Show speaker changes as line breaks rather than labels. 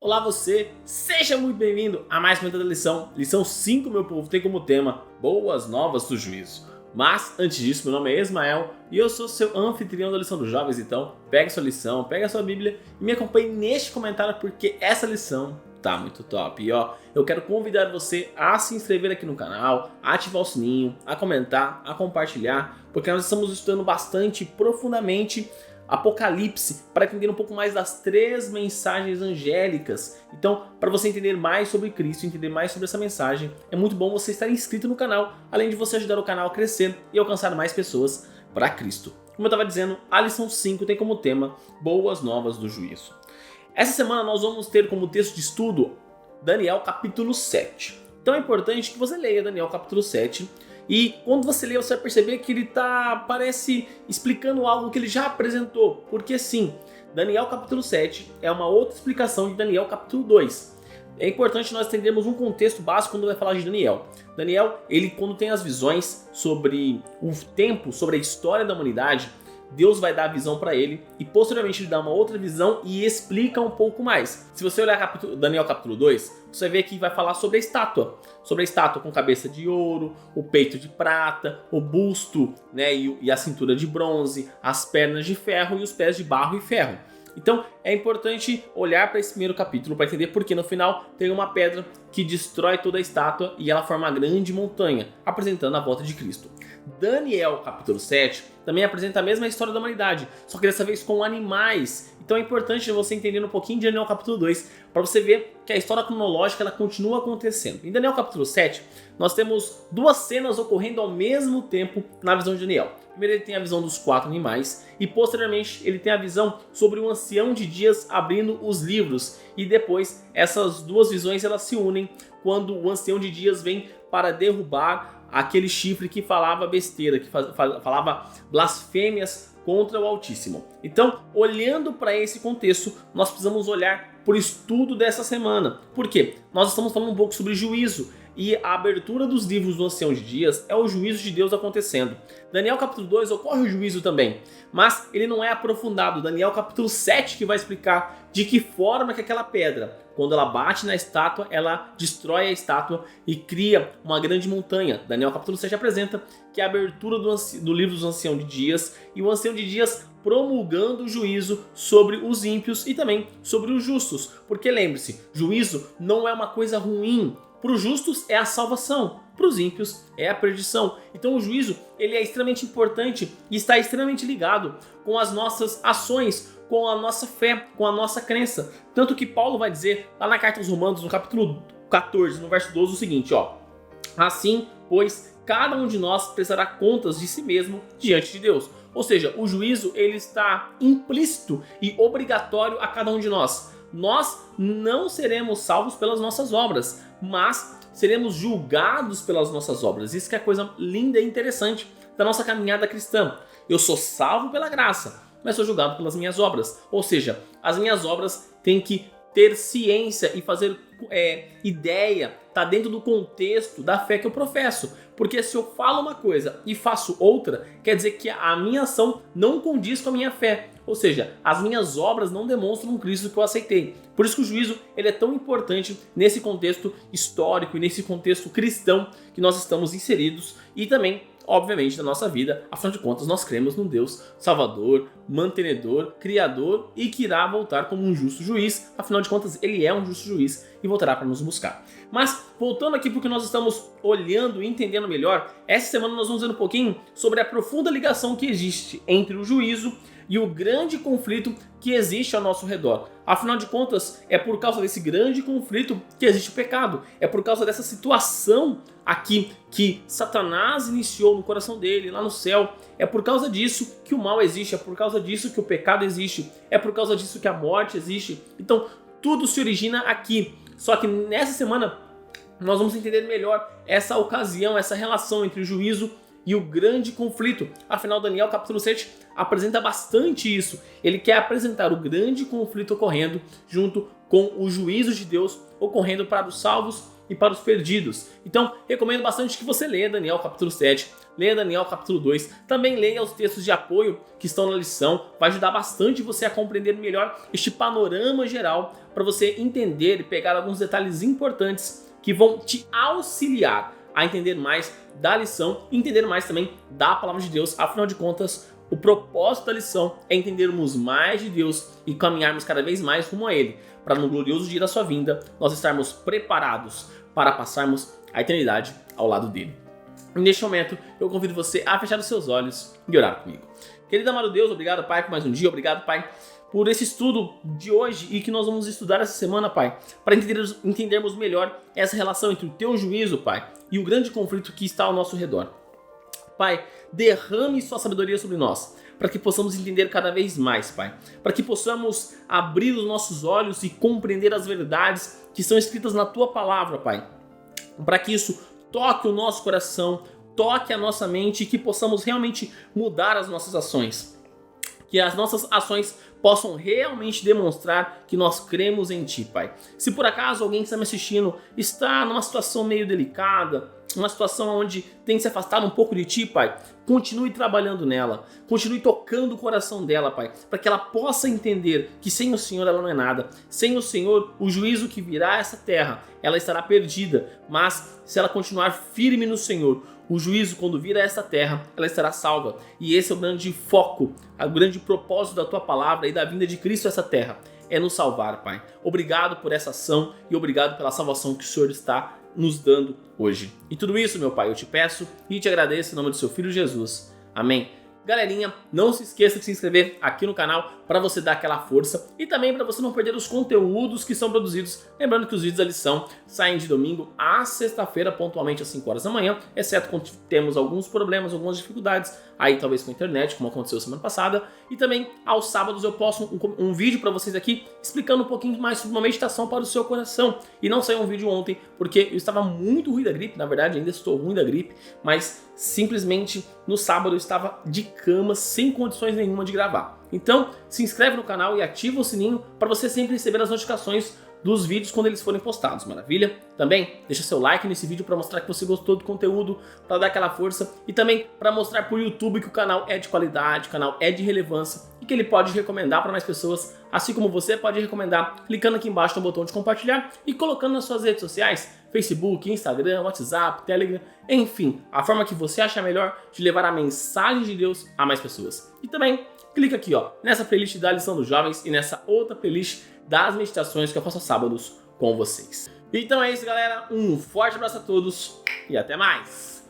Olá você, seja muito bem-vindo a mais uma lição. Lição 5, meu povo, tem como tema Boas Novas do Juízo. Mas, antes disso, meu nome é Ismael e eu sou seu anfitrião da Lição dos Jovens, então pega sua lição, pega sua Bíblia e me acompanhe neste comentário porque essa lição tá muito top. E eu quero convidar você a se inscrever aqui no canal, a ativar o sininho, a comentar, a compartilhar, porque nós estamos estudando bastante profundamente Apocalipse, para entender um pouco mais das 3 mensagens angélicas. Então, para você entender mais sobre Cristo, entender mais sobre essa mensagem, é muito bom você estar inscrito no canal, além de você ajudar o canal a crescer e alcançar mais pessoas para Cristo. Como eu estava dizendo, a lição 5 tem como tema Boas Novas do Juízo. Essa semana nós vamos ter como texto de estudo Daniel capítulo 7. Então é importante que você leia Daniel capítulo 7. E quando você lê, você vai perceber que ele parece explicando algo que ele já apresentou. Porque sim, Daniel capítulo 7 é uma outra explicação de Daniel capítulo 2. É importante nós entendermos um contexto básico quando vai falar de Daniel. Daniel, ele quando tem as visões sobre o tempo, sobre a história da humanidade, Deus vai dar a visão para ele e posteriormente ele dá uma outra visão e explica um pouco mais. Se você olhar Daniel capítulo 2, você vê que vai falar sobre a estátua com cabeça de ouro, o peito de prata, o busto, né, e a cintura de bronze, as pernas de ferro e os pés de barro e ferro. Então é importante olhar para esse primeiro capítulo para entender porque no final tem uma pedra que destrói toda a estátua e ela forma uma grande montanha, apresentando a volta de Cristo. Daniel capítulo 7 também apresenta a mesma história da humanidade, só que dessa vez com animais. Então é importante você entender um pouquinho de Daniel capítulo 2 para você ver que a história cronológica ela continua acontecendo. Em Daniel capítulo 7 nós temos 2 cenas ocorrendo ao mesmo tempo na visão de Daniel. Primeiro ele tem a visão dos 4 animais e posteriormente ele tem a visão sobre o ancião de dias abrindo os livros. E depois essas 2 visões elas se unem quando o ancião de dias vem para derrubar aquele chifre que falava besteira, que falava blasfêmias contra o Altíssimo. Então, olhando para esse contexto, nós precisamos olhar para o estudo dessa semana. Por quê? Nós estamos falando um pouco sobre juízo. E a abertura dos livros do Ancião de Dias é o juízo de Deus acontecendo. Daniel capítulo 2 ocorre o juízo também, mas ele não é aprofundado. Daniel capítulo 7 que vai explicar de que forma que aquela pedra, quando ela bate na estátua, ela destrói a estátua e cria uma grande montanha. Daniel capítulo 7 apresenta que é a abertura do livro do Ancião de Dias e o Ancião de Dias promulgando o juízo sobre os ímpios e também sobre os justos. Porque lembre-se, juízo não é uma coisa ruim. Para os justos é a salvação, para os ímpios é a perdição. Então o juízo ele é extremamente importante e está extremamente ligado com as nossas ações, com a nossa fé, com a nossa crença. Tanto que Paulo vai dizer lá na carta aos Romanos, no capítulo 14, no verso 12, o seguinte, assim, pois, cada um de nós prestará contas de si mesmo diante de Deus. Ou seja, o juízo ele está implícito e obrigatório a cada um de nós. Nós não seremos salvos pelas nossas obras, mas seremos julgados pelas nossas obras. Isso que é a coisa linda e interessante da nossa caminhada cristã. Eu sou salvo pela graça, mas sou julgado pelas minhas obras. Ou seja, as minhas obras têm que ter ciência e fazer ideia, tá dentro do contexto da fé que eu professo. Porque se eu falo uma coisa e faço outra, quer dizer que a minha ação não condiz com a minha fé. Ou seja, as minhas obras não demonstram um Cristo que eu aceitei. Por isso que o juízo ele é tão importante nesse contexto histórico e nesse contexto cristão que nós estamos inseridos e também, obviamente, na nossa vida. Afinal de contas, nós cremos num Deus Salvador, mantenedor, criador e que irá voltar como um justo juiz. Afinal de contas, ele é um justo juiz e voltará para nos buscar. Mas, voltando aqui porque nós estamos olhando e entendendo melhor, essa semana nós vamos ver um pouquinho sobre a profunda ligação que existe entre o juízo e o grande conflito que existe ao nosso redor. Afinal de contas, é por causa desse grande conflito que existe o pecado. É por causa dessa situação aqui que Satanás iniciou no coração dele, lá no céu. É por causa disso que o mal existe, é por causa disso que o pecado existe, é por causa disso que a morte existe. Então, tudo se origina aqui. Só que nessa semana, nós vamos entender melhor essa ocasião, essa relação entre o juízo e o grande conflito. Afinal, Daniel capítulo 7 apresenta bastante isso. Ele quer apresentar o grande conflito ocorrendo junto com o juízo de Deus ocorrendo para os salvos e para os perdidos. Então, recomendo bastante que você leia Daniel capítulo 7. leia Daniel capítulo 2, também leia os textos de apoio que estão na lição, vai ajudar bastante você a compreender melhor este panorama geral para você entender e pegar alguns detalhes importantes que vão te auxiliar a entender mais da lição e entender mais também da palavra de Deus. Afinal de contas, o propósito da lição é entendermos mais de Deus e caminharmos cada vez mais rumo a Ele, para no glorioso dia da sua vinda nós estarmos preparados para passarmos a eternidade ao lado dele. E neste momento eu convido você a fechar os seus olhos e orar comigo. Querido amado Deus, obrigado, Pai, por mais um dia, obrigado, Pai, por esse estudo de hoje e que nós vamos estudar essa semana, Pai, para entendermos melhor essa relação entre o teu juízo, Pai, e o grande conflito que está ao nosso redor. Pai, derrame sua sabedoria sobre nós, para que possamos entender cada vez mais, Pai, para que possamos abrir os nossos olhos e compreender as verdades que são escritas na tua palavra, Pai, para que isso toque o nosso coração, toque a nossa mente e que possamos realmente mudar as nossas ações. Que as nossas ações possam realmente demonstrar que nós cremos em Ti, Pai. Se por acaso alguém que está me assistindo está numa situação meio delicada, uma situação onde tem se afastado um pouco de Ti, Pai, continue trabalhando nela, continue tocando o coração dela, Pai, para que ela possa entender que sem o Senhor ela não é nada, sem o Senhor o juízo que virá a essa terra, ela estará perdida, mas se ela continuar firme no Senhor, o juízo, quando vir a esta terra, ela estará salva. E esse é o grande foco, o grande propósito da Tua palavra e da vinda de Cristo a essa terra, é nos salvar, Pai. Obrigado por essa ação e obrigado pela salvação que o Senhor está nos dando hoje. E tudo isso, meu Pai, eu te peço e te agradeço em nome do Seu Filho Jesus. Amém. Galerinha, não se esqueça de se inscrever aqui no canal para você dar aquela força e também para você não perder os conteúdos que são produzidos. Lembrando que os vídeos da lição saem de domingo a sexta-feira, pontualmente às 5 horas da manhã, exceto quando temos alguns problemas, algumas dificuldades, aí talvez com a internet, como aconteceu semana passada. E também aos sábados eu posto um vídeo para vocês aqui explicando um pouquinho mais sobre uma meditação para o seu coração. E não saiu um vídeo ontem porque eu estava muito ruim da gripe, na verdade ainda estou ruim da gripe, mas simplesmente no sábado eu estava de cama sem condições nenhuma de gravar. Então se inscreve no canal e ativa o sininho para você sempre receber as notificações dos vídeos quando eles forem postados, maravilha? Também deixa seu like nesse vídeo para mostrar que você gostou do conteúdo, para dar aquela força e também para mostrar para o YouTube que o canal é de qualidade, o canal é de relevância e que ele pode recomendar para mais pessoas, assim como você pode recomendar clicando aqui embaixo no botão de compartilhar e colocando nas suas redes sociais, Facebook, Instagram, WhatsApp, Telegram, enfim, a forma que você achar melhor de levar a mensagem de Deus a mais pessoas. E também clica aqui, ó, nessa playlist da lição dos jovens e nessa outra playlist das meditações que eu faço aos sábados com vocês. Então é isso, galera. Um forte abraço a todos e até mais!